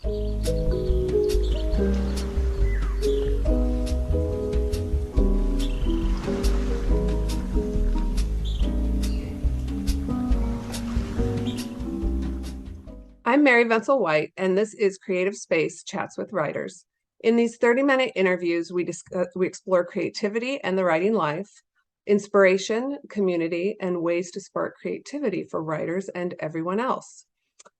I'm Mary Venzel White, and this is Creative Space Chats with Writers. In these 30-minute interviews, we explore creativity and the writing life, inspiration, community, and ways to spark creativity for writers and everyone else.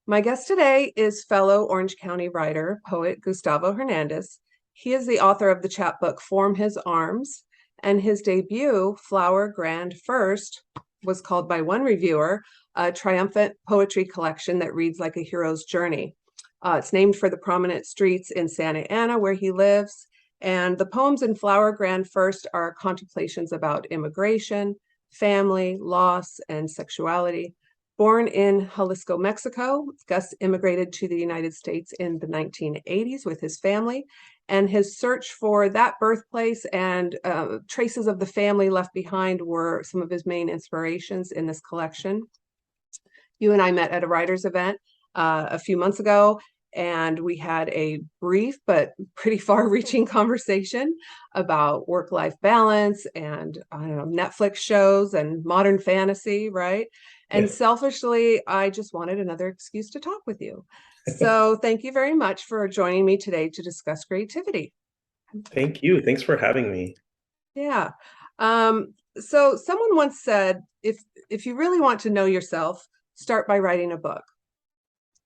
My guest today is fellow Orange County writer, poet Gustavo Hernandez. He is the author of the chapbook Form His Arms, and his debut, Flower Grand First, was called by one reviewer a triumphant poetry collection that reads like a hero's journey. It's named for the prominent streets in Santa Ana where he lives, and the poems in Flower Grand First are contemplations about immigration, family, loss, and sexuality. Born in Jalisco, Mexico, Gus immigrated to the United States in the 1980s with his family, and his search for that birthplace and traces of the family left behind were some of his main inspirations in this collection. You and I met at a writer's event a few months ago, and we had a brief but pretty far-reaching conversation about work-life balance and, I don't know, Netflix shows and modern fantasy, right? And selfishly, I just wanted another excuse to talk with you. So thank you very much for joining me today to discuss creativity. Thank you. Thanks for having me. Yeah. So someone once said, if you really want to know yourself, start by writing a book.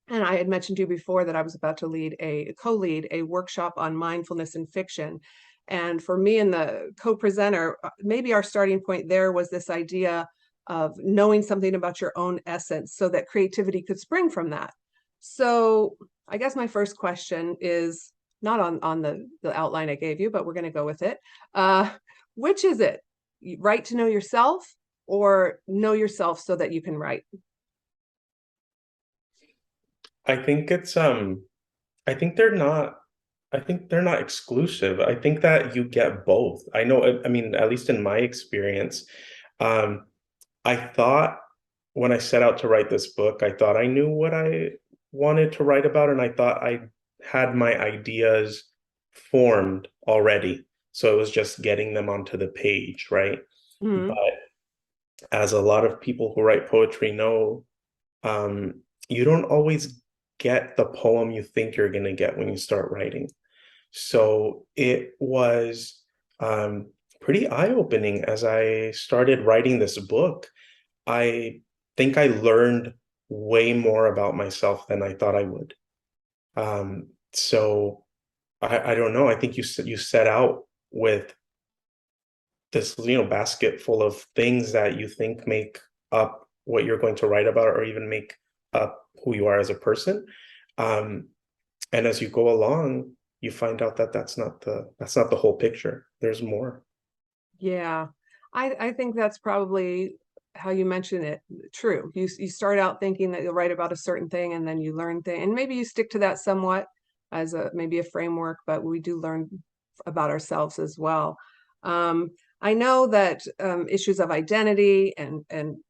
And I had mentioned to you before that I was about to co-lead a workshop on mindfulness in fiction. And for me and the co-presenter, maybe our starting point there was this idea of knowing something about your own essence so that creativity could spring from that. So I guess my first question is not on the outline I gave you, but we're going to go with it. Which is it? Write to know yourself or know yourself so that you can write? I think it's I think they're not exclusive. I think that you get both. I know, I mean, at least in my experience, I thought when I set out to write this book, I thought I knew what I wanted to write about, and I thought I had my ideas formed already. So it was just getting them onto the page, right? Mm-hmm. But as a lot of people who write poetry know, you don't always get the poem you think you're going to get when you start writing. So it was pretty eye-opening as I started writing this book. I think I learned way more about myself than I thought I would. So I don't know. I think you set out with this, basket full of things that you think make up what you're going to write about, or even make up who you are as a person. And as you go along, you find out that that's not the whole picture. There's more. Yeah, I think that's probably how you mention it. True. You start out thinking that you'll write about a certain thing, and then you learn things, and maybe you stick to that somewhat as maybe a framework, but we do learn about ourselves as well. I know that issues of identity and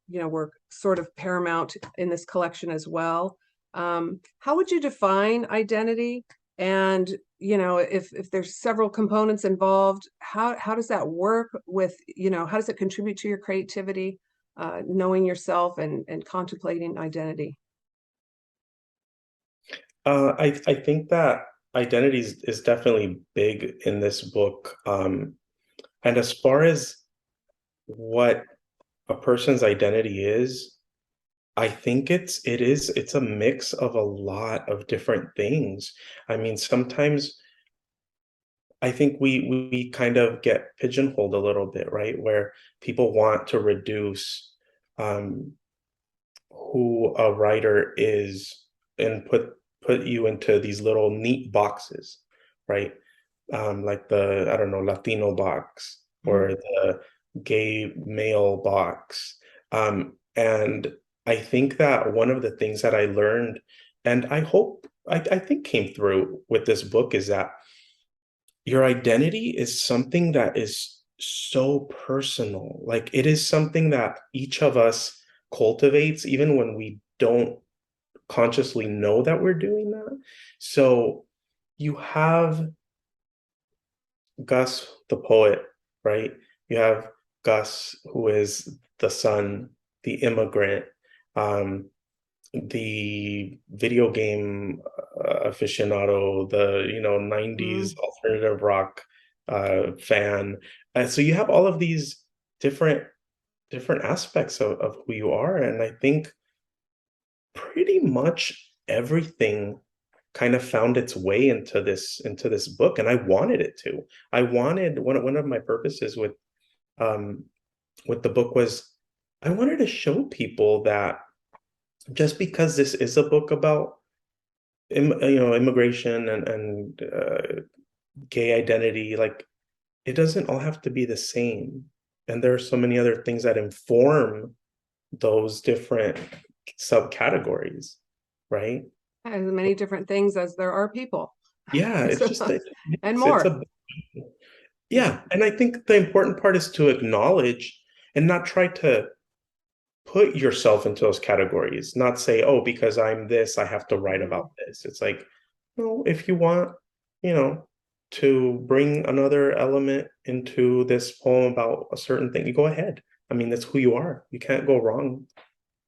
were sort of paramount in this collection as well. How would you define identity? And if there's several components involved, how does that work with, how does it contribute to your creativity, knowing yourself and contemplating identity? I think that identity is definitely big in this book. And as far as what a person's identity is, I think it's a mix of a lot of different things. I mean, sometimes I think we kind of get pigeonholed a little bit, right? Where people want to reduce who a writer is and put you into these little neat boxes, right? Like the, I don't know, Latino box or the gay male box. And I think that one of the things that I learned, and I think came through with this book, is that your identity is something that is so personal. Like, it is something that each of us cultivates, even when we don't consciously know that we're doing that. So you have Gus, the poet, right? You have Gus, who is the son, the immigrant, um, the video game aficionado, the 90s Mm. alternative rock fan. So you have all of these different aspects of who you are, and I think pretty much everything kind of found its way into this book, and I wanted it to. I wanted one of my purposes um with the book was I wanted to show people that just because this is a book about immigration and gay identity, like it doesn't all have to be the same, and there are so many other things that inform those different subcategories, right? As many different things as there are people. Yeah, it's So, just that and it's more. a yeah, and I think the important part is to acknowledge and not try to put yourself into those categories, not say, oh, because I'm this, I have to write about Mm. this. It's like, no, if you want, you know, to bring another element into this poem about a certain thing, you go ahead. I mean, that's who you are. You can't go wrong.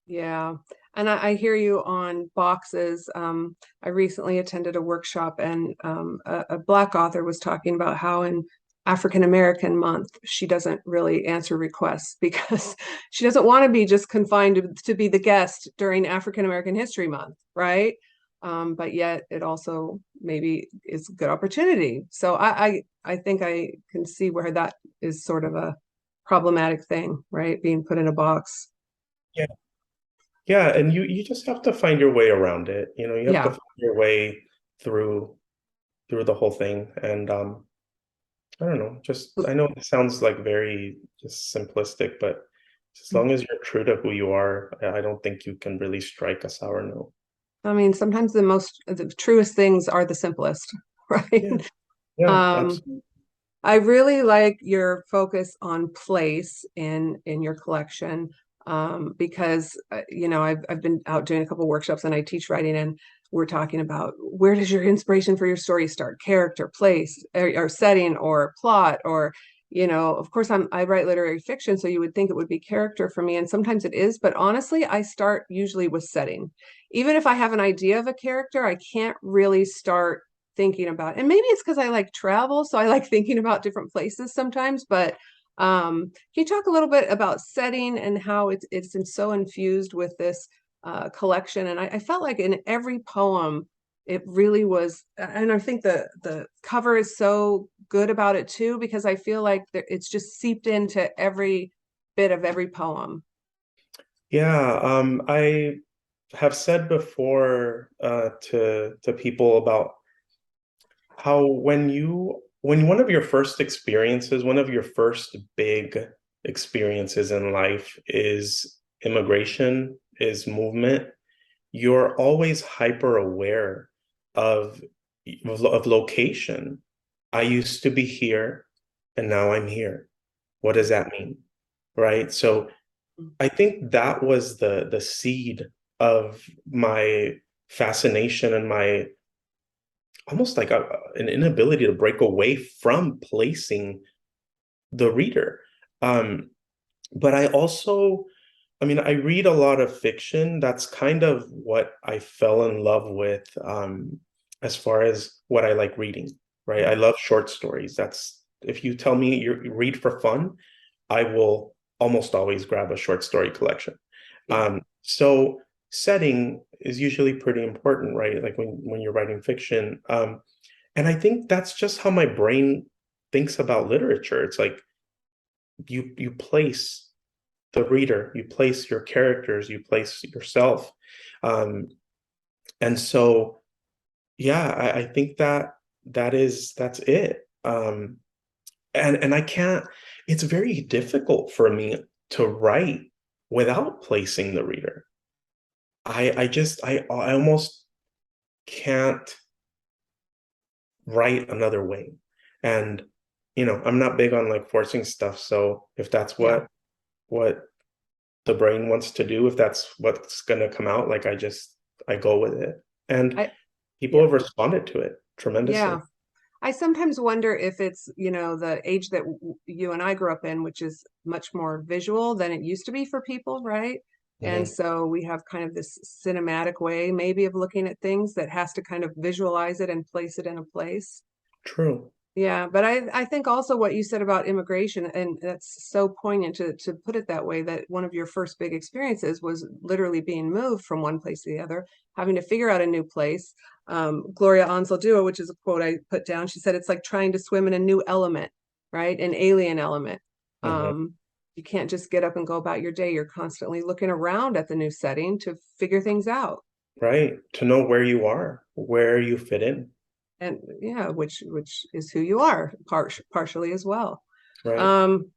Yeah. And I hear you on boxes. I recently attended a workshop, and a Black author was talking about how in African American month, she doesn't really answer requests because she doesn't want to be just confined to be the guest during African American History Month, right? But yet it also maybe is a good opportunity. So I think I can see where that is sort of a problematic thing, right? Being put in a box. Yeah. Yeah, and you just have to find your way around it. You have to Yeah. find your way through the whole thing. And I don't know, just I know it sounds like very just simplistic, but as long as you're true to who you are, I don't think you can really strike a sour note. I mean, sometimes the truest things are the simplest, right? Yeah, yeah, Um, absolutely. I really like your focus on place in your collection, because I've been out doing a couple workshops and I teach writing, and we're talking about where does your inspiration for your story start? Character, place, or setting, or plot, or of course I write literary fiction, so you would think it would be character for me, and sometimes it is, but honestly, I start usually with setting. Even if I have an idea of a character, I can't really start thinking about, and maybe it's because I like travel, so I like thinking about different places sometimes. But can you talk a little bit about setting and how it's so infused with this collection? And I felt like in every poem it really was, and I think the cover is so good about it too, because I feel like it's just seeped into every bit of every poem. Yeah, I have said before to people about how when one of your first experiences, one of your first big experiences in life is immigration, is movement, you're always hyper aware of location. I used to be here and now I'm here. What does that mean? Right? So I think that was the seed of my fascination and my almost like an inability to break away from placing the reader. Um, but I also, I mean, I read a lot of fiction. That's kind of what I fell in love with, as far as what I like reading, right? I love short stories. That's if you tell me you read for fun, I will almost always grab a short story collection. Yeah. So setting is usually pretty important, right? Like when you're writing fiction. And I think that's just how my brain thinks about literature. It's like you place the reader, you place your characters, you place yourself. Um, and so yeah, I think that's it. And I can't, it's very difficult for me to write without placing the reader. I almost can't write another way. And I'm not big on like forcing stuff. So if that's Yeah. what the brain wants to do, if that's what's gonna come out, like I just I go with it. And I, people yeah, have responded to it tremendously. yeah. I sometimes wonder if it's, the age that you and I grew up in, which is much more visual than it used to be for people, right? And Mhm. so we have kind of this cinematic way maybe of looking at things that has to kind of visualize it and place it in a place. True. Yeah, but I think also what you said about immigration, and that's so poignant to put it that way, that one of your first big experiences was literally being moved from one place to the other, having to figure out a new place. Gloria Anzaldúa, which is a quote I put down, she said it's like trying to swim in a new element, right? An alien element. Mhm. You can't just get up and go about your day. You're constantly looking around at the new setting to figure things out. Right. To know where you are, where you fit in. And yeah, which is who you are, partially as well. Right. Um,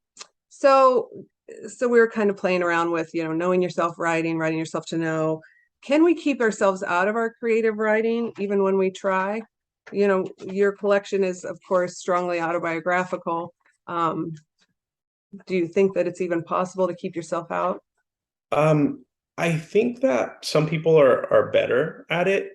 so so we were kind of playing around with, knowing yourself, writing yourself to know. Can we keep ourselves out of our creative writing even when we try? Your collection is, of course, strongly autobiographical. Um, do you think that it's even possible to keep yourself out? Um, I think that some people are better at it.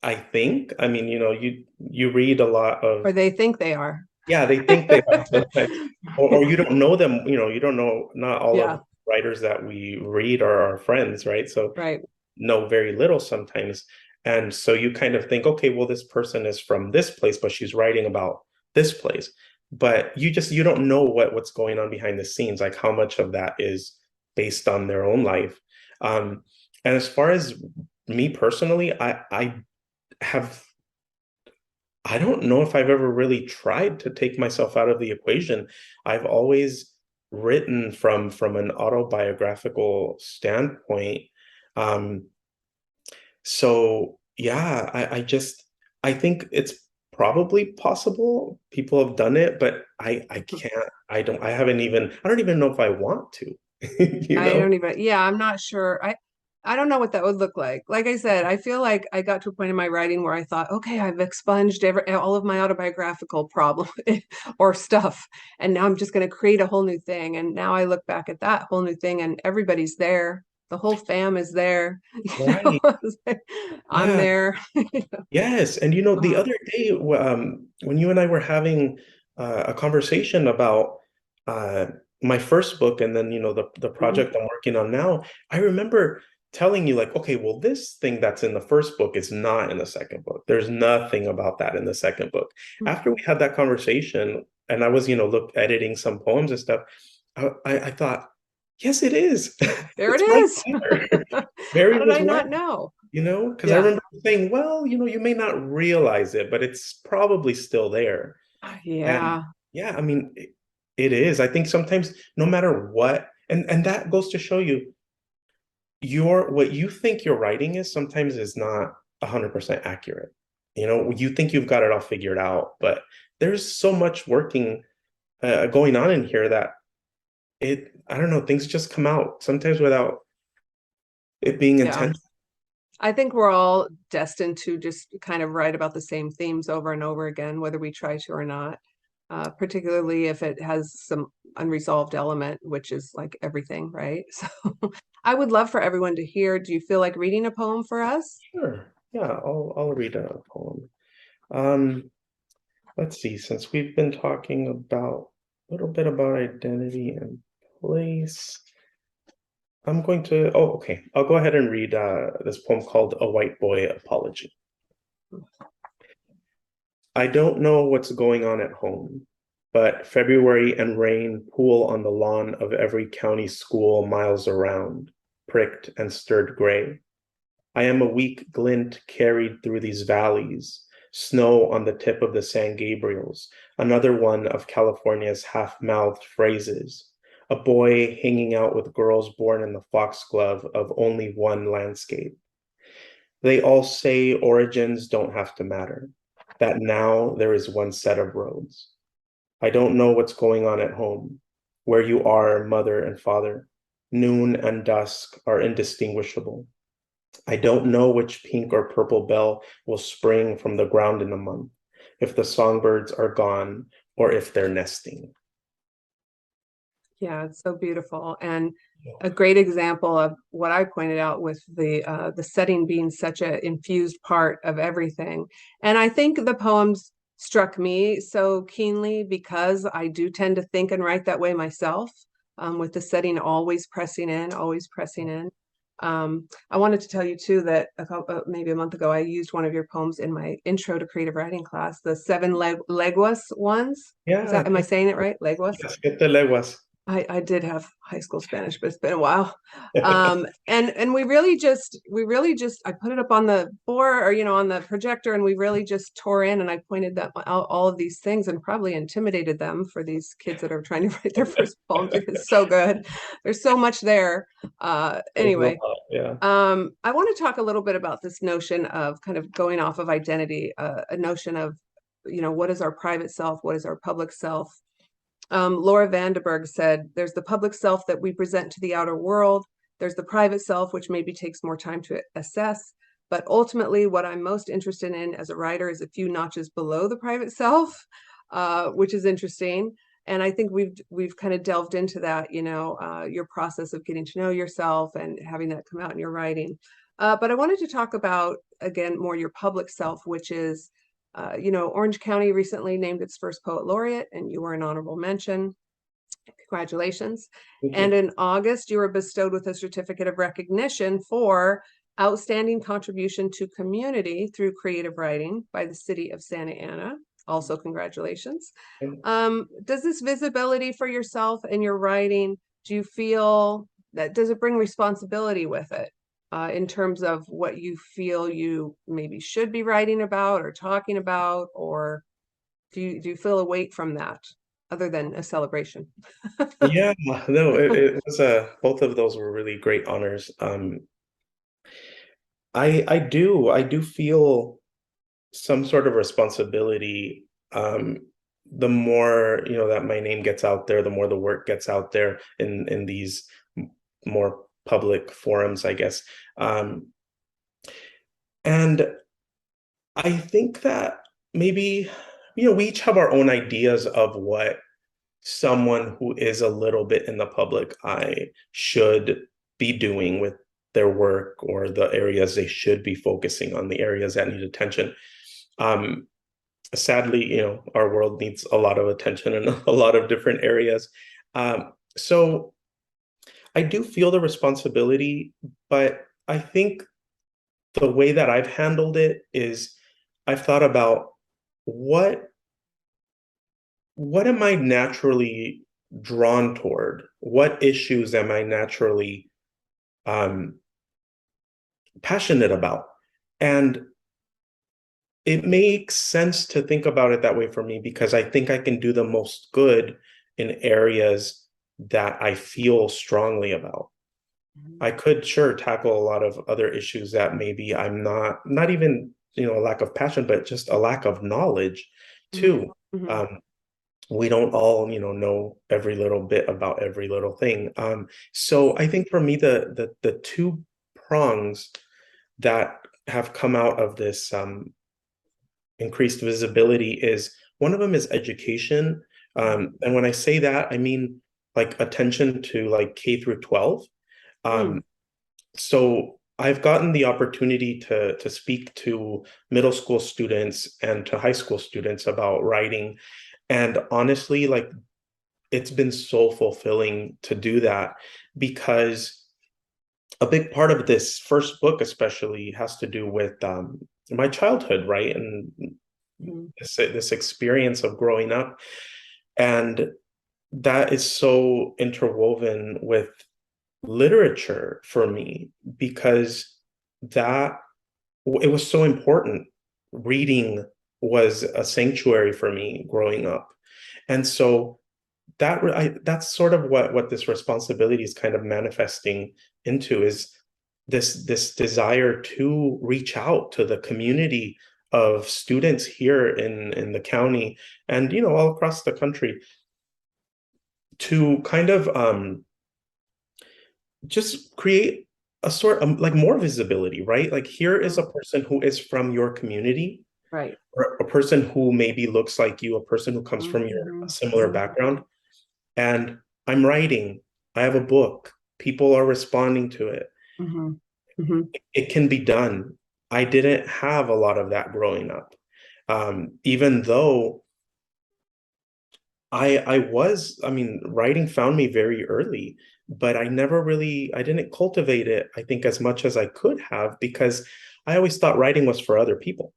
I think. I mean, you read a lot Or of, they think they are? yeah, they think they are sometimes, or you don't know them, you don't know, not all Yeah, of writers that we read are our friends, right? So right. know very little sometimes. And so you kind of think, okay, well, this person is from this place, but she's writing about this place. But you don't know what's going on behind the scenes, like how much of that is based on their own life. Um, and as far as me personally, have I don't know if I've ever really tried to take myself out of the equation. I've always written from an autobiographical standpoint. Um, so yeah, I think it's probably possible. People have done it, but I can't. I don't even know if I want to, you I know? don't even, yeah, I'm not sure. I don't know what that would look like. Like I said, I feel like I got to a point in my writing where I thought, okay, I've expunged all of my autobiographical problem or stuff, and now I'm just going to create a whole new thing. And now I look back at that whole new thing, and everybody's there. The whole fam is there. Right. It's like, I'm Yeah. there. Yes. And the Uh, other day, when you and I were having a conversation about uh, my first book, and then the mhm. project I'm working on now, I remember telling you like, okay, well, this thing that's in the first book is not in the second book. There's nothing about that in the second book. After we had that conversation, and I was, look editing some poems and stuff, I thought, yes, it is. There it It's right is. there. How Mary did was I right. not know? Because I Yeah. remember saying, well, you may not realize it, but it's probably still there. And Yeah. yeah, I mean, it is. I think sometimes no matter what, and that goes to show you what you think your writing is sometimes is not 100% accurate. You think you've got it all figured out, but there's so much going on in here that I don't know, things just come out sometimes without it being Yeah. intentional. I think we're all destined to just kind of write about the same themes over and over again, whether we try to or not, particularly if it has some unresolved element, which is like everything, right? So I would love for everyone to hear. Do you feel like reading a poem for us? Sure. Yeah, I'll read a poem. Um, let's see, since we've been talking about a little bit about identity and place, okay, I'll go ahead and read this poem called A White Boy Apology. I don't know what's going on at home, but February and rain pool on the lawn of every county school miles around, pricked and stirred gray. I am a weak glint carried through these valleys, snow on the tip of the San Gabriels, another one of California's half-mouthed phrases, a boy hanging out with girls born in the foxglove of only one landscape. They all say origins don't have to matter, that now there is one set of roads. I don't know what's going on at home, where you are, mother and father. Noon and dusk are indistinguishable. I don't know which pink or purple bell will spring from the ground in a month, if the songbirds are gone or if they're nesting. Yeah, it's so beautiful. And a great example of what I pointed out with the setting being such an infused part of everything. And I think the poems struck me so keenly because I do tend to think and write that way myself, with the setting always pressing in, always pressing in. I wanted to tell you too that maybe a month ago, I used one of your poems in my intro to creative writing class, the seven leguas ones. Is Yeah, that, am I saying it right? Leguas? siete leguas. I did have high school Spanish, but it's been a while. And we really just I put it up on the board, or on the projector, and we really just tore in, and I pointed that out all of these things and probably intimidated them for these kids that are trying to write their first poems. It's so good. There's so much there. Anyway, Yeah. I want to talk a little bit about this notion of kind of going off of identity, a notion of, what is our private self? What is our public self? Laura Vandenberg said, there's the public self that we present to the outer world. There's the private self, which maybe takes more time to assess. But ultimately, what I'm most interested in as a writer is a few notches below the private self, which is interesting. And I think we've kind of delved into that, your process of getting to know yourself and having that come out in your writing. But I wanted to talk about, again, more your public self, which is Orange County recently named its first poet laureate, and you were an honorable mention. Congratulations. Thank And you. in August, you were bestowed with a certificate of recognition for outstanding contribution to community through creative writing by the city of Santa Ana. Also, congratulations. Does this visibility for yourself and your writing, do you feel that, does it bring responsibility with it? In terms of what you feel you maybe should be writing about or talking about, or do you feel a weight from that other than a celebration? Yeah, no, it was both of those were really great honors. I do feel some sort of responsibility. The more, that my name gets out there, the more the work gets out there in these more public forums, I guess. And I think that maybe, we each have our own ideas of what someone who is a little bit in the public eye should be doing with their work, or the areas they should be focusing on, the areas that need attention. Um, Sadly, our world needs a lot of attention in a lot of different areas. So I do feel the responsibility, but I think the way that I've handled it is I've thought about what what am I naturally drawn toward? What issues am I naturally um, passionate about? And it makes sense to think about it that way for me, because I think I can do the most good in areas that I feel strongly about. I could sure tackle a lot of other issues that maybe I'm not even, a lack of passion, but just a lack of knowledge too. Mm-hmm. Um, we don't all, know every little bit about every little thing. So I think for me, the two prongs that have come out of this increased visibility is, one of them is education. And when I say that, I mean like attention to like K through 12. Mm. So I've gotten the opportunity to speak to middle school students and to high school students about writing. And honestly, like, it's been so fulfilling to do that, because a big part of this first book especially has to do with my childhood, right? And Mm. this experience of growing up. And that is so interwoven with literature for me, because that it was so important. Reading was a sanctuary for me growing up. And so that's sort of what this responsibility is kind of manifesting into, is this desire to reach out to the community of students here in the county, and all across the country, to kind of just create a sort of like more visibility, right? Like, here is a person who is from your community, Right. or a person who maybe looks like you, a person who comes from your Mm-hmm. similar background. And I'm writing, I have a book, people are responding to it. Hmm. Hmm. It can be done. I didn't have a lot of that growing up. Even though I mean, writing found me very early, but I didn't cultivate it, I think, as much as I could have, because I always thought writing was for other people.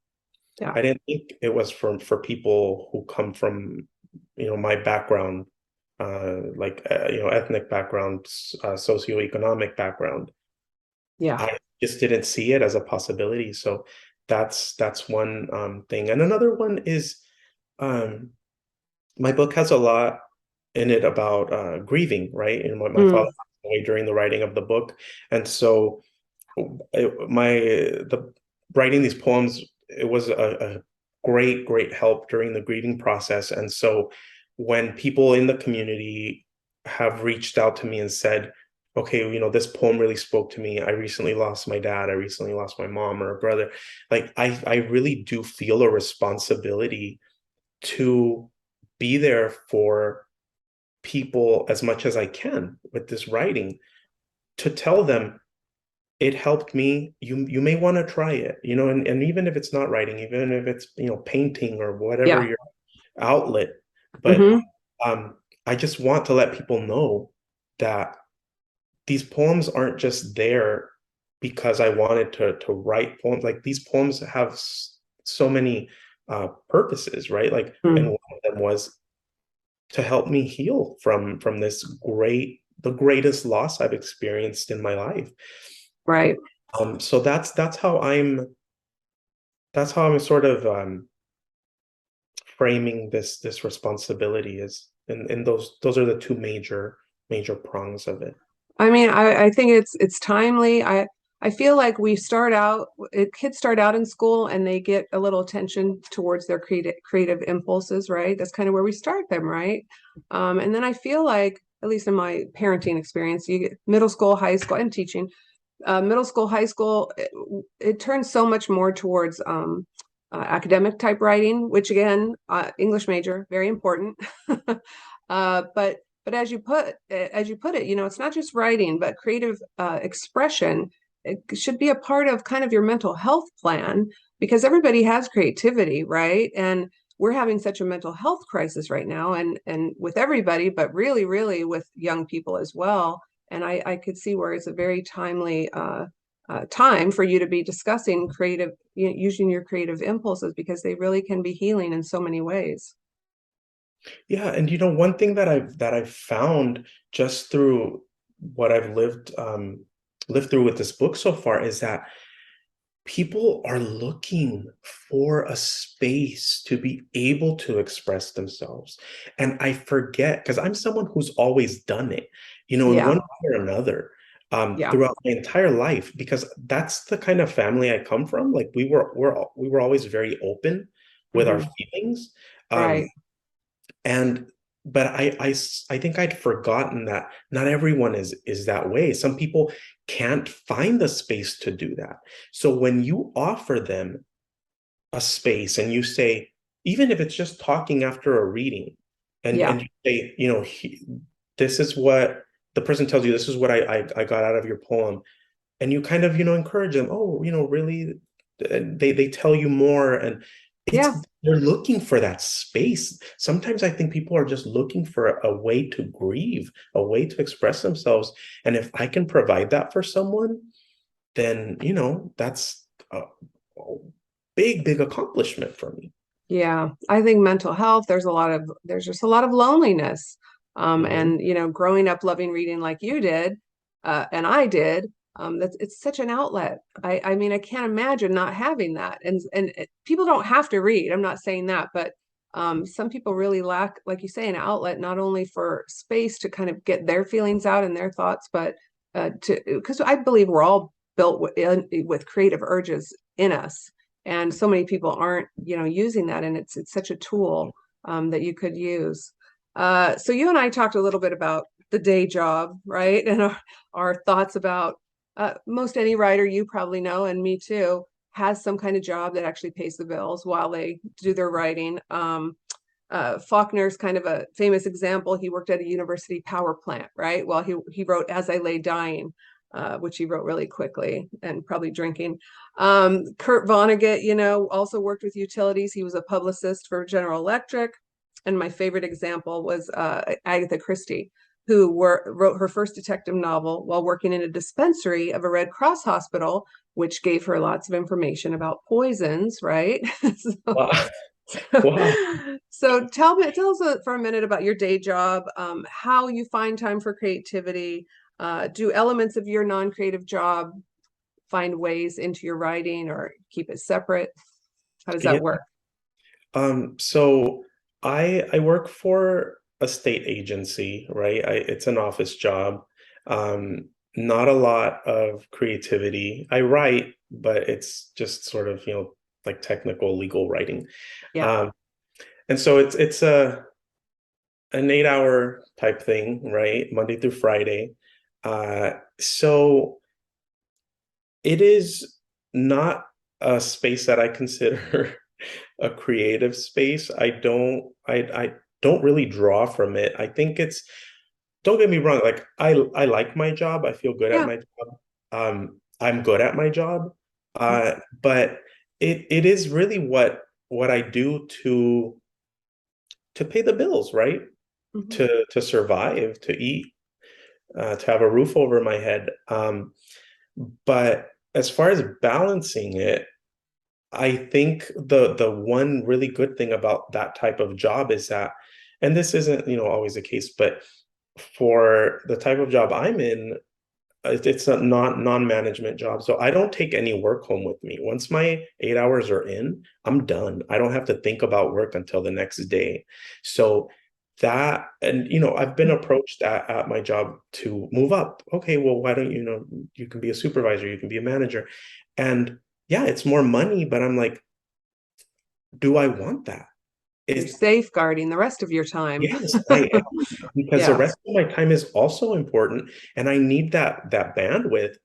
Yeah. I didn't think it was for people who come from, my background, ethnic background, socioeconomic background. Yeah. I just didn't see it as a possibility. So that's one thing. And another one is, um, my book has a lot in it about grieving, right? And my father Mm. passed away during the writing of the book, and so the writing these poems, it was a great help during the grieving process. And so when people in the community have reached out to me and said, okay, this poem really spoke to me, I recently lost my dad, I recently lost my mom or a brother, like I really do feel a responsibility to be there for people as much as I can with this writing, to tell them it helped me. You may want to try it, and even if it's not writing, even if it's painting or whatever Yeah. your outlet, but Hmm. um I just want to let people know that these poems aren't just there because I wanted to write poems. Like, these poems have so many purposes, right? Like, and Mm. one of them was to help me heal from the greatest loss I've experienced in my life. Right. So that's how I'm sort of framing this responsibility, is, and those are the two major prongs of it. I mean, I think it's timely. I feel like kids start out in school and they get a little attention towards their creative impulses, right? That's kind of where we start them, right? And then I feel like, at least in my parenting experience, you get middle school, high school, and teaching, middle school, high school, it turns so much more towards academic type writing, which again, English major, very important. But as you put it, it's not just writing, but creative expression. It should be a part of kind of your mental health plan, because everybody has creativity, right? And we're having such a mental health crisis right now, and with everybody, but really, really with young people as well. And I could see where it's a very timely time for you to be discussing using your creative impulses, because they really can be healing in so many ways. Yeah, and one thing that I've found just through what I've lived through with this book so far is that people are looking for a space to be able to express themselves. And I forget, because I'm someone who's always done it, in Yeah, one way or another, yeah. throughout my entire life, because that's the kind of family I come from. Like, we were always very open with our Hmm. feelings. Right. And but I think I'd forgotten that not everyone is that way. Some people can't find the space to do that. So when you offer them a space and you say, even if it's just talking after a reading, Yeah. and you say, this is what the person tells you, this is what I got out of your poem, and you kind of encourage them, oh, really, they tell you more, and it's Yeah. they're looking for that space. Sometimes I think people are just looking for a way to grieve, a way to express themselves, and if I can provide that for someone, then that's a big accomplishment for me. Yeah. I think mental health, there's just a lot of loneliness. Mhm. And growing up loving reading like you did, and I did, it's such an outlet. I mean, I can't imagine not having that. People don't have to read. I'm not saying that, but some people really lack, like you say, an outlet, not only for space to kind of get their feelings out and their thoughts, but because I believe we're all built with creative urges in us, and so many people aren't using that, and it's such a tool that you could use. So you and I talked a little bit about the day job, right? And our thoughts about most any writer, you probably know, and me too, has some kind of job that actually pays the bills while they do their writing. Faulkner's kind of a famous example. He worked at a university power plant, right? Well, he wrote As I Lay Dying, which he wrote really quickly and probably drinking. Kurt Vonnegut, also worked with utilities. He was a publicist for General Electric. And my favorite example was Agatha Christie, who wrote her first detective novel while working in a dispensary of a Red Cross hospital, which gave her lots of information about poisons, right? Wow. Wow. So tell us for a minute about your day job, how you find time for creativity. Do elements of your non-creative job find ways into your writing or keep it separate? How does that Yeah. work? So I work for a state agency, right? It's an office job. Not a lot of creativity. I write, but it's just sort of, like technical legal writing. Yeah. Um, and so it's an 8 hour type thing, right? Monday through Friday. So it is not a space that I consider a creative space. I don't really draw from it. I think don't get me wrong, like I like my job. I feel good at Yeah. my job. I'm good at my job. But it is really what I do to pay the bills, right? Mhm. To survive, to eat, to have a roof over my head. But as far as balancing it, I think the one really good thing about that type of job is that, and this isn't, always the case, but for the type of job I'm in, it's a non-management job. So I don't take any work home with me. Once my 8 hours are in, I'm done. I don't have to think about work until the next day. So that, and I've been approached at my job to move up. Okay, well, why don't you can be a supervisor, you can be a manager. And yeah, it's more money, but I'm like, do I want that? You're Is safeguarding the rest of your time. Yes, I am, because the Yeah. rest of my time is also important, and I need that bandwidth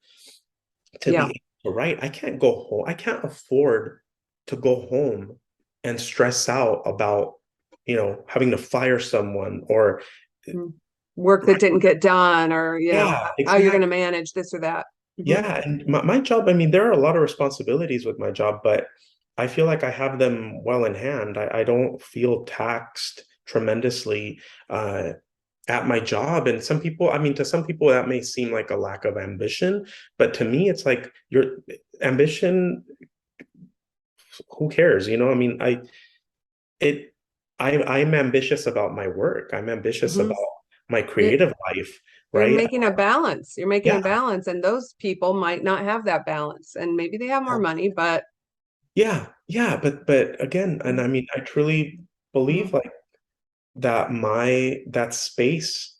to be Yeah. able to write. I can't go home. I can't afford to go home and stress out about, having to fire someone or Mm. Work that didn't get done, or yeah, how you're going to exactly. manage this or that. Mhm. Yeah, and my job, I mean, there are a lot of responsibilities with my job, but I feel like I have them well in hand. I don't feel taxed tremendously at my job. And some people, I mean, to some people that may seem like a lack of ambition, but to me, it's like your ambition, who cares? I mean, it, I'm ambitious about my work. I'm ambitious Mhm. about my You, creative life, you're right? making a balance. You're making a Yeah, balance, and those people might not have that balance, and maybe they have more money, but yeah. But again, and I mean, I truly believe Mhm. like that space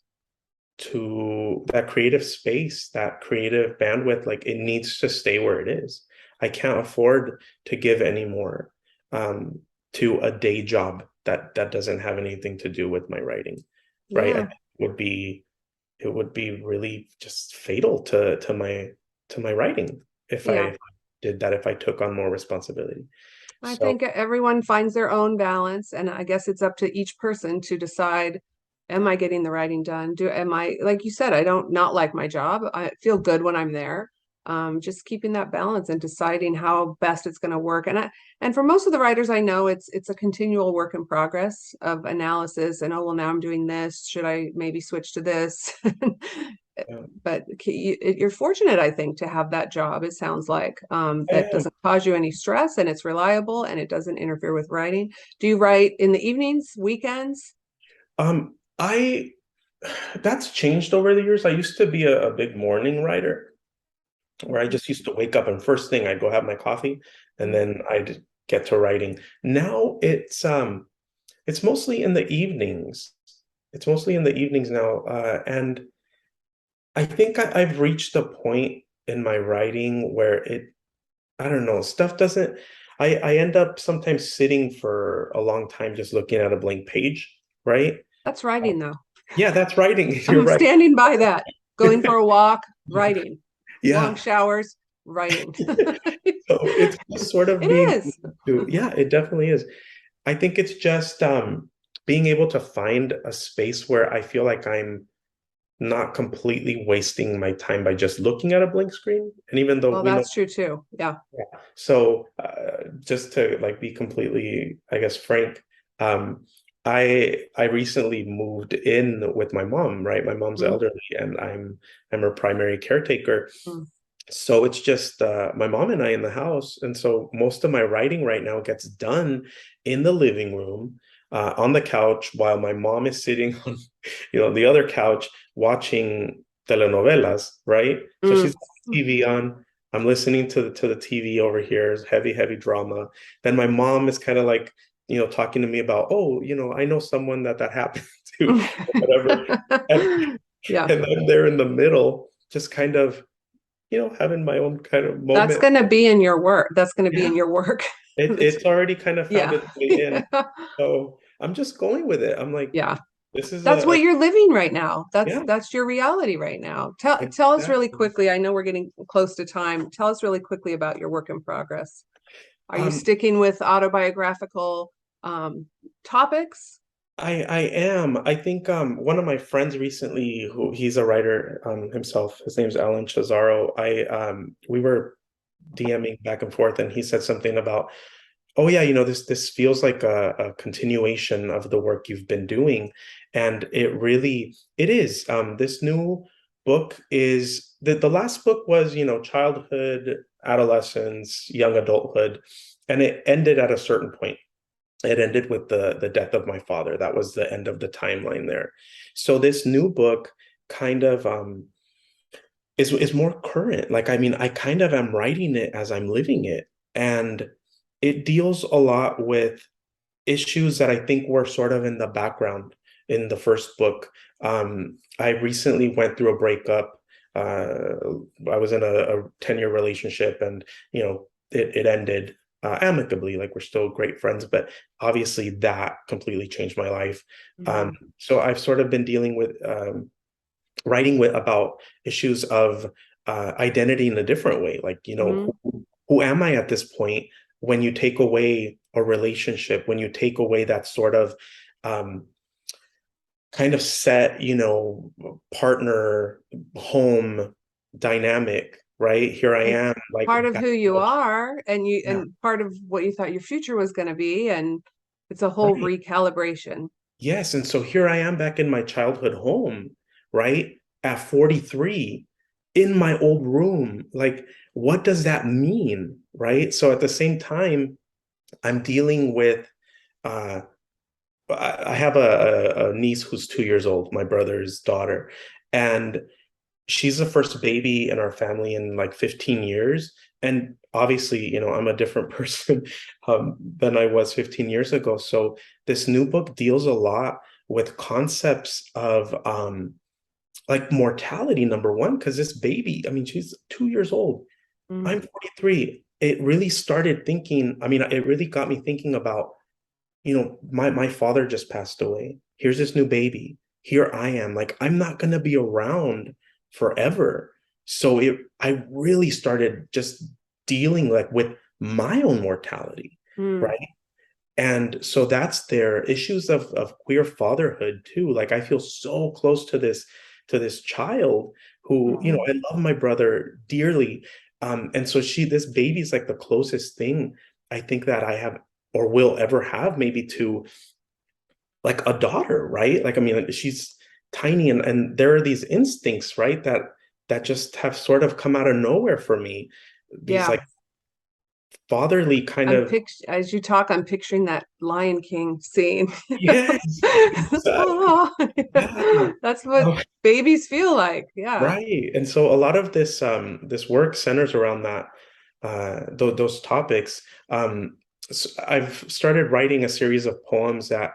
that creative space, that creative bandwidth, like it needs to stay where it is. I can't afford to give any more um, to a day job that doesn't have anything to do with my writing, right? I Yeah, think it would be really just fatal to my writing if yeah. I did that, if I took on more responsibility. I So think everyone finds their own balance, and I guess it's up to each person to decide, am I getting the writing done? Am I, like you said, I don't not like my job. I feel good when I'm there. Just keeping that balance and deciding how best it's going to work. And for most of the writers I know, it's a continual work in progress of analysis and, oh, well, now I'm doing this. Should I maybe switch to this? yeah, But you're fortunate, I think, to have that job. It sounds like I that am. doesn't cause you any stress, and it's reliable, and it doesn't interfere with writing. Do you write in the evenings, weekends? I That's changed over the years. I used to be a big morning writer where I just used to wake up and first thing I'd go have my coffee and Mhm. then I'd get to writing. Now it's mostly in the evenings. It's mostly in the evenings now. And I think I've reached a point in my writing where I don't know, stuff doesn't, I end up sometimes sitting for a long time just looking at a blank page, right? That's Uh, writing, though. yeah, that's writing. You're I'm right. standing by that. Going for a walk, writing. Long Yeah. showers, writing. So it's just sort of It being is. able to, yeah, it definitely is. I think it's just being able to find a space where I feel like I'm not completely wasting my time by just looking at a blank screen. And even though Well, we know, that's true too. Yeah. so just to like be completely, I guess, frank, um, I recently moved in with my mom, right? My mom's Mm, elderly, and I'm her primary caretaker. mm. So it's just my mom and I in the house. And so most of my writing right now gets done in the living room, on the couch, while my mom is sitting on, the other couch watching telenovelas, right? So Mm. she's got the TV on. I'm listening to the TV over here, it's heavy, heavy drama. Then my mom is kind of like, talking to me about, oh, I know someone that happened to, or whatever. And, Yeah. and I'm there in the middle, just kind of having my own kind of That's moment. going to be in your work. That's going to be in Yeah, your work. it's already kind of found Yeah. its way in. Yeah. So I'm just going with it. I'm like, Yeah. this is That's what you're living right now. yeah, That's your reality right now. Tell us really exactly. quickly. I know we're getting close to time. Tell us really quickly about your work in progress. Are you Um, sticking with autobiographical um, topics? I am. I think one of my friends recently, who he's a writer himself, his name's Alan Chazaro. We were DMing back and forth, and he said something about, oh yeah, this feels like a continuation of the work you've been doing. And it is. This new book is the last book was, childhood, adolescence, young adulthood, and it ended at a certain point. It ended with the death of my father. That was the end of the timeline there. So this new book kind of is more current. Like, I mean, I kind of am writing it as I'm living it. And it deals a lot with issues that I think were sort of in the background in the first book. I recently went through a breakup. Uh, I was in a 10-year relationship, and it ended amicably. Like, we're still great friends, but obviously that completely changed my life. Mhm. So I've sort of been dealing with writing about issues of identity in a different way. Like, Mhm. who am I at this point when you take away a relationship, when you take away that sort of um, kind of set, partner home dynamic, right? Here I It's am, like, part of back who in you the- are, and you yeah, and part of what you thought your future was going to be, and it's a whole right. recalibration. Yes. And so here I am back in my childhood home, right? At 43, in my old room. Like, what does that mean? Right. So at the same time, I'm dealing with, uh, I have a niece who's 2 years old, my brother's daughter, and she's the first baby in our family in like 15 years. And obviously, I'm a different person than I was 15 years ago. So this new book deals a lot with concepts of like mortality, number one, because this baby, I mean, she's 2 years old. Mm. I'm 43. It really started thinking, I mean, it really got me thinking about, my father just passed away. Here's this new baby. Here I am. Like, I'm not gonna be around forever. So I really started just dealing like with my own mortality, Mm. right? And so that's their issues of queer fatherhood too. Like, I feel so close to this child who, Mhm. I love my brother dearly. And so this baby's like the closest thing I think that I have or will ever have, maybe, to like a daughter, right? Like, I mean, like, she's tiny, and there are these instincts, right, that just have sort of come out of nowhere for me. These Yeah. like fatherly kind I'm of, picture as you talk, I'm picturing that Lion King scene. yes, exactly. Oh, Yeah. that's what babies feel like. Yeah. Right. And so a lot of this work centers around that those topics. I've started writing a series of poems that,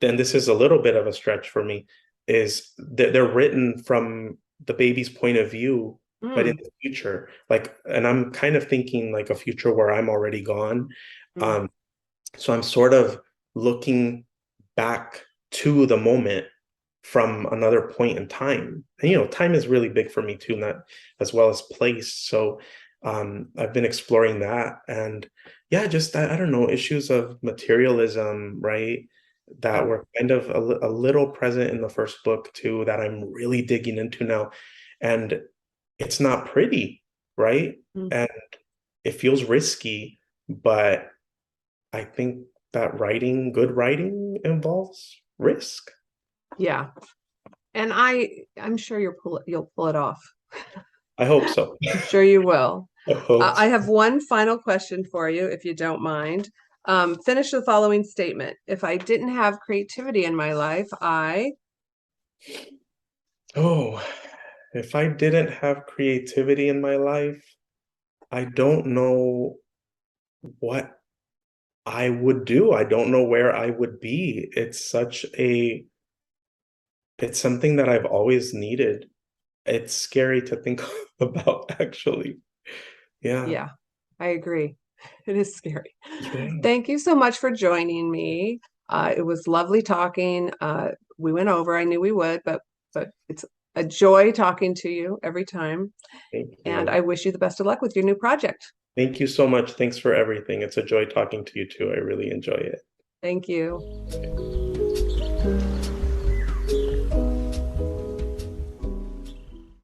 then this is a little bit of a stretch for me, is that they're written from the baby's point of view, but in Mm. the future. Like, and I'm kind of thinking like a future where I'm already gone. Mm. Um, so I'm sort of looking back to the moment from another point in time. And time is really big for me too, not as well as place. So I've been exploring that, and yeah, just I don't know, issues of materialism, right? that Oh, were kind of a little present in the first book too, that I'm really digging into now. And it's not pretty, right? mm, And it feels risky, but I think that good writing involves risk. yeah. And I'm sure you'll pull it off. I hope so. I'm sure you will. I hope I so. have one final question for you, if you don't mind. Finish the following statement. If I didn't have creativity in my life, Oh, if I didn't have creativity in my life, I don't know what I would do. I don't know where I would be. It's something that I've always needed. It's scary to think about, actually. Yeah. yeah, I agree. It is scary. Yeah. Thank you so much for joining me. It was lovely talking. We went over, I knew we would, but it's a joy talking to you every time. Thank And you. I wish you the best of luck with your new project. Thank you so much. Thanks for everything. It's a joy talking to you too. I really enjoy it. Thank you.